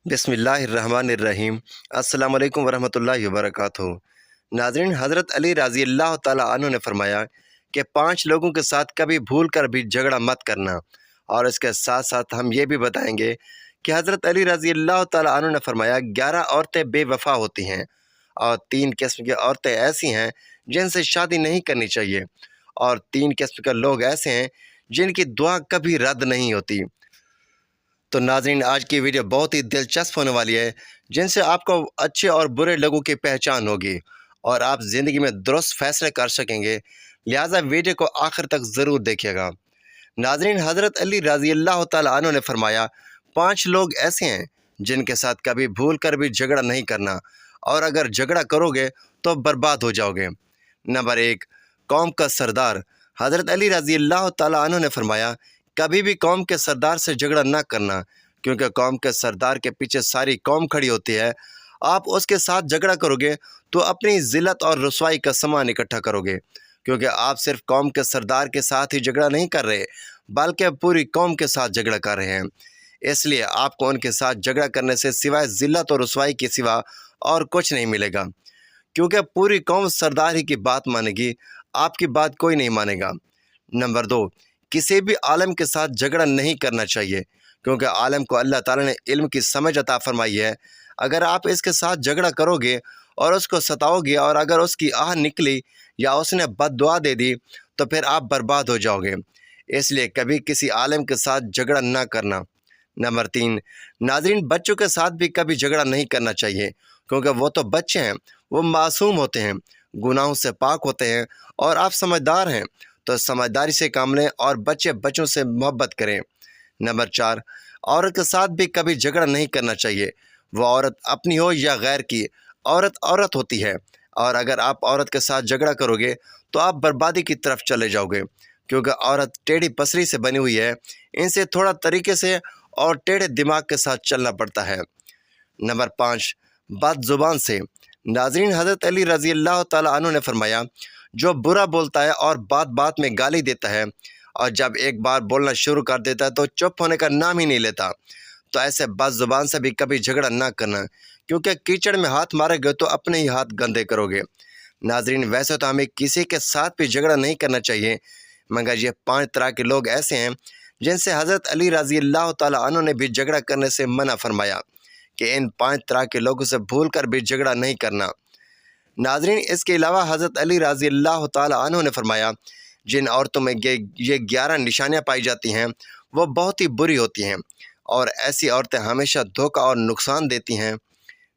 बिस्मिल्लाहिर्रहमानिर्रहीम। अस्सलाम वालेकुम वरहमतुल्लाहि वबरकातुहू। नाज़रीन, हज़रत अली रज़ी अल्लाह ताला अन्हु ने फरमाया कि 5 लोगों के साथ कभी भूल कर भी झगड़ा मत करना। और इसके साथ साथ हम ये भी बताएंगे कि हज़रत अली रज़ी अल्लाह ताला अन्हु ने फरमाया 11 औरतें बेवफ़ा होती हैं और 3 किस्म की औरतें ऐसी हैं जिनसे शादी नहीं करनी चाहिए, और 3 किस्म के लोग ऐसे हैं जिनकी दुआ कभी रद्द नहीं होती। तो नाज़रीन, आज की वीडियो बहुत ही दिलचस्प होने वाली है, जिनसे आपको अच्छे और बुरे लोगों की पहचान होगी और आप ज़िंदगी में दुरुस्त फैसले कर सकेंगे। लिहाजा वीडियो को आखिर तक ज़रूर देखिएगा। नाज़रीन, हज़रत अली रज़ी अल्लाह ताला अन्हु ने फरमाया 5 लोग ऐसे हैं जिनके साथ कभी भूल कर भी झगड़ा नहीं करना, और अगर झगड़ा करोगे तो बर्बाद हो जाओगे। नंबर 1, कौम का सरदार। हज़रत अली रज़ी अल्लाह ताला अन्हु ने फरमाया कभी भी कौम के सरदार से झगड़ा ना करना, क्योंकि कौम के सरदार के पीछे सारी कौम खड़ी होती है। आप उसके साथ झगड़ा करोगे तो अपनी ज़िल्लत और रुसवाई का सामान इकट्ठा करोगे, क्योंकि आप सिर्फ कौम के सरदार के साथ ही झगड़ा नहीं कर रहे, बल्कि पूरी कौम के साथ झगड़ा कर रहे हैं। इसलिए आपको उनके साथ झगड़ा करने से सिवाय ज़िल्लत और रुसवाई के सिवा और कुछ नहीं मिलेगा, क्योंकि पूरी कौम सरदार ही की बात मानेगी, आपकी बात कोई नहीं मानेगा। नंबर 2, किसी भी आलम के साथ झगड़ा नहीं करना चाहिए, क्योंकि आलम को अल्लाह ताला ने इल्म की समझ अता फरमाई है। अगर आप इसके साथ झगड़ा करोगे और उसको सताओगे, और अगर उसकी आह निकली या उसने बद्दुआ दे दी, तो फिर आप बर्बाद हो जाओगे। इसलिए कभी किसी आलम के साथ झगड़ा ना करना। नंबर 3, नाज़रीन, बच्चों के साथ भी कभी झगड़ा नहीं करना चाहिए, क्योंकि वो तो बच्चे हैं, वो मासूम होते हैं, गुनाहों से पाक होते हैं, और आप समझदार हैं तो समझदारी से काम लें और बच्चे बच्चों से मोहब्बत करें। नंबर 4, औरत के साथ भी कभी झगड़ा नहीं करना चाहिए। वो औरत अपनी हो या गैर की, औरत औरत होती है, और अगर आप औरत के साथ झगड़ा करोगे तो आप बर्बादी की तरफ चले जाओगे, क्योंकि औरत टेढ़ी पसली से बनी हुई है। इनसे थोड़ा तरीके से और टेढ़े दिमाग के साथ चलना पड़ता है। नंबर 5, बदजुबान से। नाज़रीन, हज़रत अली रज़ी अल्लाह ताला अन्हु ने फरमाया जो बुरा बोलता है और बात बात में गाली देता है, और जब एक बार बोलना शुरू कर देता है तो चुप होने का नाम ही नहीं लेता, तो ऐसे बदजुबान से भी कभी झगड़ा ना करना, क्योंकि कीचड़ में हाथ मारोगे तो अपने ही हाथ गंदे करोगे। नाज़रीन, वैसे तो हमें किसी के साथ भी झगड़ा नहीं करना चाहिए, मगर ये 5 तरह के लोग ऐसे हैं जिनसे हज़रत अली रज़ी अल्लाह ताला अन्हु ने भी झगड़ा करने से मना फरमाया कि इन 5 तरह के लोगों से भूल कर भी झगड़ा नहीं करना। नाज़रीन, इसके अलावा हज़रत अली रज़ी अल्लाह ताला अन्हु ने फरमाया जिन औरतों में ये 11 निशानियाँ पाई जाती हैं वो बहुत ही बुरी होती हैं, और ऐसी औरतें हमेशा धोखा और नुकसान देती हैं।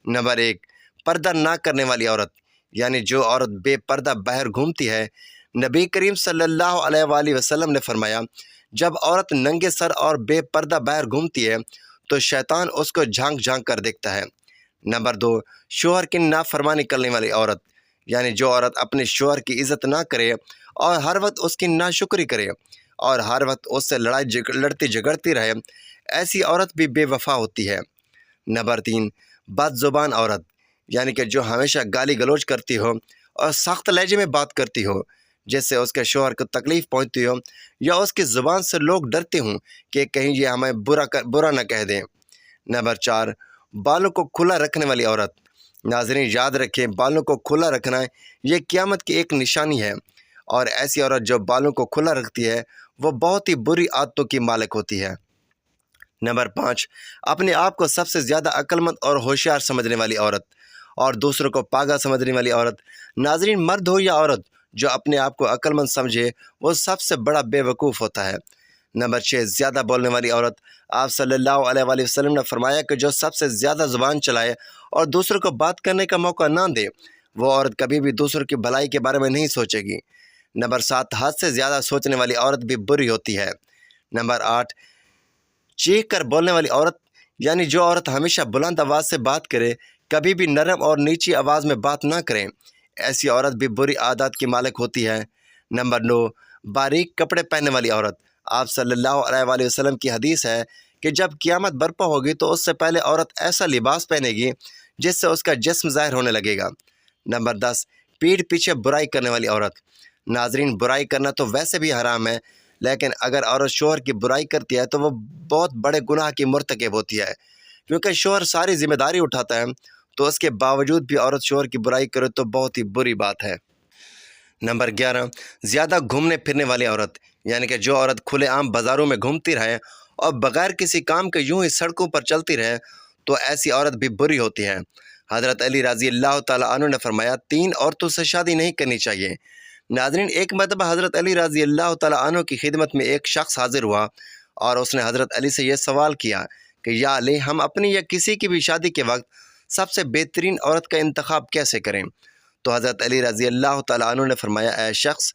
नंबर 1, पर्दा ना करने वाली औरत, यानी जो औरत बेपर्दा बाहर घूमती है। नबी करीम सल्लल्लाहु अलैहि वसल्लम ने फरमाया जब औरत नंगे सर और बेपर्दा बाहर घूमती है तो शैतान उसको झांक झांक कर देखता है। नंबर 2, शोहर की नाफरमानी करने वाली औरत, यानी जो औरत अपने शोहर की इज़्ज़त ना करे और हर वक्त उसकी नाशुक्री करे और हर वक्त उससे लड़ती झगड़ती रहे, ऐसी औरत भी बेवफा होती है। नंबर 3, बदजुबान औरत, यानी कि जो हमेशा गाली गलौज करती हो और सख्त लहजे में बात करती हो, जिससे उसके शोहर को तकलीफ़ पहुंचती हो, या उसकी ज़ुबान से लोग डरते हों कि कहीं ये हमें बुरा न कह दें। नंबर 4, बालों को खुला रखने वाली औरत। नाज़रीन, याद रखें, बालों को खुला रखना ये क़यामत की एक निशानी है, और ऐसी औरत जो बालों को खुला रखती है वो बहुत ही बुरी आदतों की मालिक होती है। नंबर 5, अपने आप को सबसे ज़्यादा अक्लमंद और होशियार समझने वाली औरत और दूसरों को पागल समझने वाली औरत। नाज़रीन, मर्द हो या औरत, जो अपने आप को अक्लमंद समझे वो सबसे बड़ा बेवकूफ़ होता है। नंबर 6, ज़्यादा बोलने वाली औरत। आप सल्लल्लाहु अलैहि वसल्लम ने फरमाया कि जो सबसे ज़्यादा ज़ुबान चलाए और दूसरों को बात करने का मौका ना दे, वो औरत कभी भी दूसरों की भलाई के बारे में नहीं सोचेगी। नंबर 7, हद से ज़्यादा सोचने वाली औरत भी बुरी होती है। नंबर 8, चीख कर बोलने वाली औरत, यानी जो औरत हमेशा बुलंद आवाज़ से बात करे, कभी भी नरम और नीची आवाज़ में बात ना करें, ऐसी औरत भी बुरी आदत की मालिक होती है। नंबर 9, बारीक कपड़े पहनने वाली औरत। आप सल्लल्लाहु अलैहि वसल्लम की हदीस है कि जब क़यामत बर्पा होगी तो उससे पहले औरत ऐसा लिबास पहनेगी जिससे उसका जिस्म ज़ाहिर होने लगेगा। नंबर 10, पीठ पीछे बुराई करने वाली औरत। नाज़रीन, बुराई करना तो वैसे भी हराम है, लेकिन अगर औरत शोहर की बुराई करती है तो वो बहुत बड़े गुनाह की मुर्तकिब होती है, کیونکہ شوہر ساری ذمہ داری اٹھاتا ہے تو اس کے باوجود بھی عورت شوہر کی برائی کرے تو بہت ہی بری بات ہے۔ نمبر 11، زیادہ گھومنے پھرنے والی عورت، یعنی کہ جو عورت کھلے عام بازاروں میں گھومتی رہے اور بغیر کسی کام کے یوں ہی سڑکوں پر چلتی رہے تو ایسی عورت بھی بری ہوتی ہے۔ حضرت علی رضی اللہ تعالیٰ عنہ نے فرمایا 3 عورتوں سے شادی نہیں کرنی چاہیے۔ ناظرین، ایک مرتبہ حضرت علی رضی اللہ تعالیٰ عنہ کی خدمت میں ایک شخص حاضر ہوا اور اس نے حضرت علی سے یہ سوال کیا کہ یا علی، ہم اپنی یا کسی کی بھی شادی کے وقت سب سے بہترین عورت کا انتخاب کیسے کریں؟ تو حضرت علی رضی اللہ تعالیٰ عنہ نے فرمایا، اے شخص،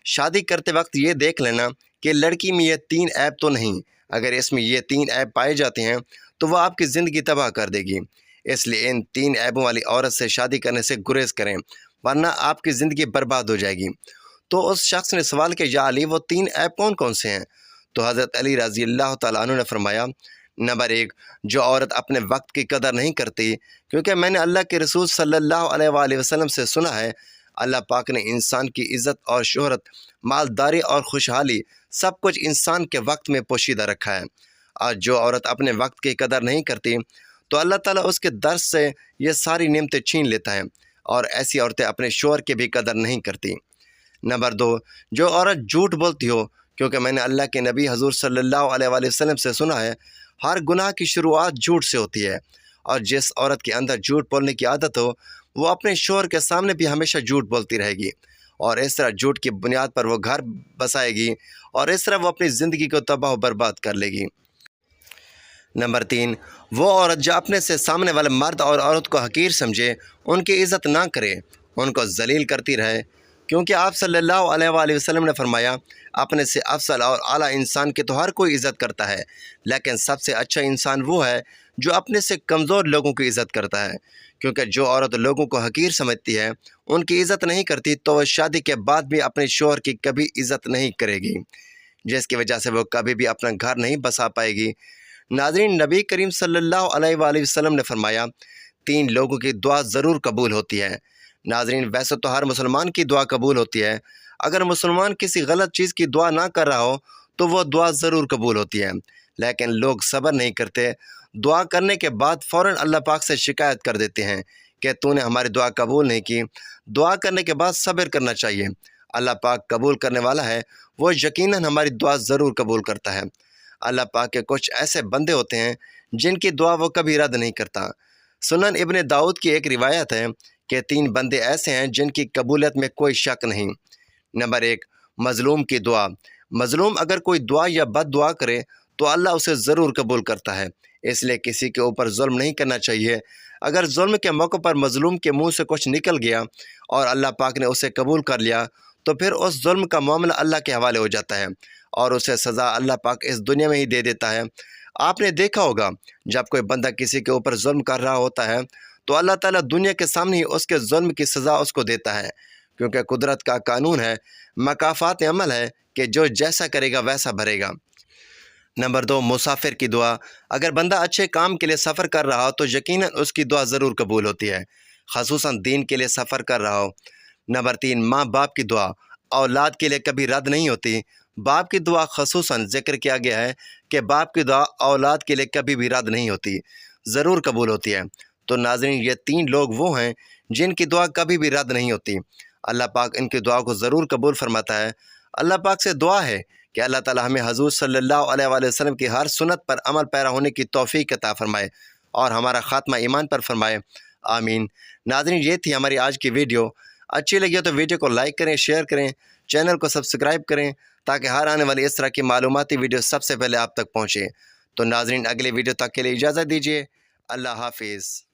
شادی کرتے وقت یہ دیکھ لینا کہ لڑکی میں یہ 3 عیب تو نہیں۔ اگر اس میں یہ 3 عیب پائے جاتے ہیں تو وہ آپ کی زندگی تباہ کر دے گی، اس لیے ان 3 عیبوں والی عورت سے شادی کرنے سے گریز کریں، ورنہ آپ کی زندگی برباد ہو جائے گی۔ تو اس شخص نے سوال کیا، یا علی، وہ 3 عیب کون کون سے ہیں؟ تو حضرت علی رضی اللہ تعالیٰ عنہ نے فرمایا، نمبر 1، جو عورت اپنے وقت کی قدر نہیں کرتی، کیونکہ میں نے اللہ کے رسول صلی اللہ علیہ وآلہ وسلم سے سنا ہے، اللہ پاک نے انسان کی عزت اور شہرت، مالداری اور خوشحالی سب کچھ انسان کے وقت میں پوشیدہ رکھا ہے، اور جو عورت اپنے وقت کی قدر نہیں کرتی تو اللہ تعالیٰ اس کے درس سے یہ ساری نعمتیں چھین لیتا ہے، اور ایسی عورتیں اپنے شوہر کی بھی قدر نہیں کرتی۔ نمبر 2، جو عورت جھوٹ بولتی ہو، کیونکہ میں نے اللہ کے نبی حضور صلی اللہ علیہ وآلہ وسلم سے سنا ہے، ہر گناہ کی شروعات جھوٹ سے ہوتی ہے، اور جس عورت کے اندر جھوٹ بولنے کی عادت ہو وہ اپنے شوہر کے سامنے بھی ہمیشہ جھوٹ بولتی رہے گی، اور اس طرح جھوٹ کی بنیاد پر وہ گھر بسائے گی، اور اس طرح وہ اپنی زندگی کو تباہ و برباد کر لے گی۔ نمبر 3، وہ عورت جو اپنے سے سامنے والے مرد اور عورت کو حقیر سمجھے، ان کی عزت نہ کرے، ان کو ذلیل کرتی رہے، کیونکہ آپ صلی اللہ علیہ وآلہ وسلم نے فرمایا، اپنے سے افضل اور اعلیٰ انسان کی تو ہر کوئی عزت کرتا ہے، لیکن سب سے اچھا انسان وہ ہے جو اپنے سے کمزور لوگوں کی عزت کرتا ہے، کیونکہ جو عورت لوگوں کو حقیر سمجھتی ہے، ان کی عزت نہیں کرتی، تو وہ شادی کے بعد بھی اپنے شوہر کی کبھی عزت نہیں کرے گی، جس کی وجہ سے وہ کبھی بھی اپنا گھر نہیں بسا پائے گی۔ ناظرین، نبی کریم صلی اللہ علیہ وآلہ وسلم نے فرمایا 3 لوگوں کی دعا ضرور قبول ہوتی ہے۔ ناظرین، ویسے تو ہر مسلمان کی دعا قبول ہوتی ہے، اگر مسلمان کسی غلط چیز کی دعا نہ کر رہا ہو تو وہ دعا ضرور قبول ہوتی ہے، لیکن لوگ صبر نہیں کرتے، دعا کرنے کے بعد فوراً اللہ پاک سے شکایت کر دیتے ہیں کہ تو نے ہماری دعا قبول نہیں کی۔ دعا کرنے کے بعد صبر کرنا چاہیے، اللہ پاک قبول کرنے والا ہے، وہ یقیناً ہماری دعا ضرور قبول کرتا ہے۔ اللہ پاک کے کچھ ایسے بندے ہوتے ہیں جن کی دعا وہ کبھی رد نہیں کرتا۔ سنن ابن داؤد کی ایک روایت ہے کہ 3 بندے ایسے ہیں جن کی قبولیت میں کوئی شک نہیں۔ نمبر 1، مظلوم کی دعا۔ مظلوم اگر کوئی دعا یا بد دعا کرے تو اللہ اسے ضرور قبول کرتا ہے، اس لیے کسی کے اوپر ظلم نہیں کرنا چاہیے۔ اگر ظلم کے موقع پر مظلوم کے منہ سے کچھ نکل گیا اور اللہ پاک نے اسے قبول کر لیا تو پھر اس ظلم کا معاملہ اللہ کے حوالے ہو جاتا ہے، اور اسے سزا اللہ پاک اس دنیا میں ہی دے دیتا ہے۔ آپ نے دیکھا ہوگا جب کوئی بندہ کسی کے اوپر ظلم کر رہا ہوتا ہے تو اللہ تعالیٰ دنیا کے سامنے ہی اس کے ظلم کی سزا اس کو دیتا ہے، کیونکہ قدرت کا قانون ہے، مکافات عمل ہے کہ جو جیسا کرے گا ویسا بھرے گا۔ نمبر 2، مسافر کی دعا۔ اگر بندہ اچھے کام کے لیے سفر کر رہا ہو تو یقیناً اس کی دعا ضرور قبول ہوتی ہے، خصوصاً دین کے لیے سفر کر رہا ہو۔ نمبر 3، ماں باپ کی دعا اولاد کے لیے کبھی رد نہیں ہوتی۔ باپ کی دعا خصوصاً ذکر کیا گیا ہے کہ باپ کی دعا اولاد کے لیے کبھی بھی رد نہیں ہوتی، ضرور قبول ہوتی ہے۔ تو ناظرین، یہ 3 لوگ وہ ہیں جن کی دعا کبھی بھی رد نہیں ہوتی، اللہ پاک ان کی دعا کو ضرور قبول فرماتا ہے۔ اللہ پاک سے دعا ہے کہ اللہ تعالی ہمیں حضور صلی اللہ علیہ وآلہ وسلم کی ہر سنت پر عمل پیرا ہونے کی توفیق عطا فرمائے اور ہمارا خاتمہ ایمان پر فرمائے، آمین۔ ناظرین، یہ تھی ہماری آج کی ویڈیو۔ اچھی لگی تو ویڈیو کو لائک کریں، شیئر کریں، چینل کو سبسکرائب کریں تاکہ ہر آنے والی اس طرح کی معلوماتی ویڈیو سب سے پہلے آپ تک پہنچے۔ تو ناظرین، اگلی ویڈیو تک کے لیے اجازت دیجیے، اللہ حافظ۔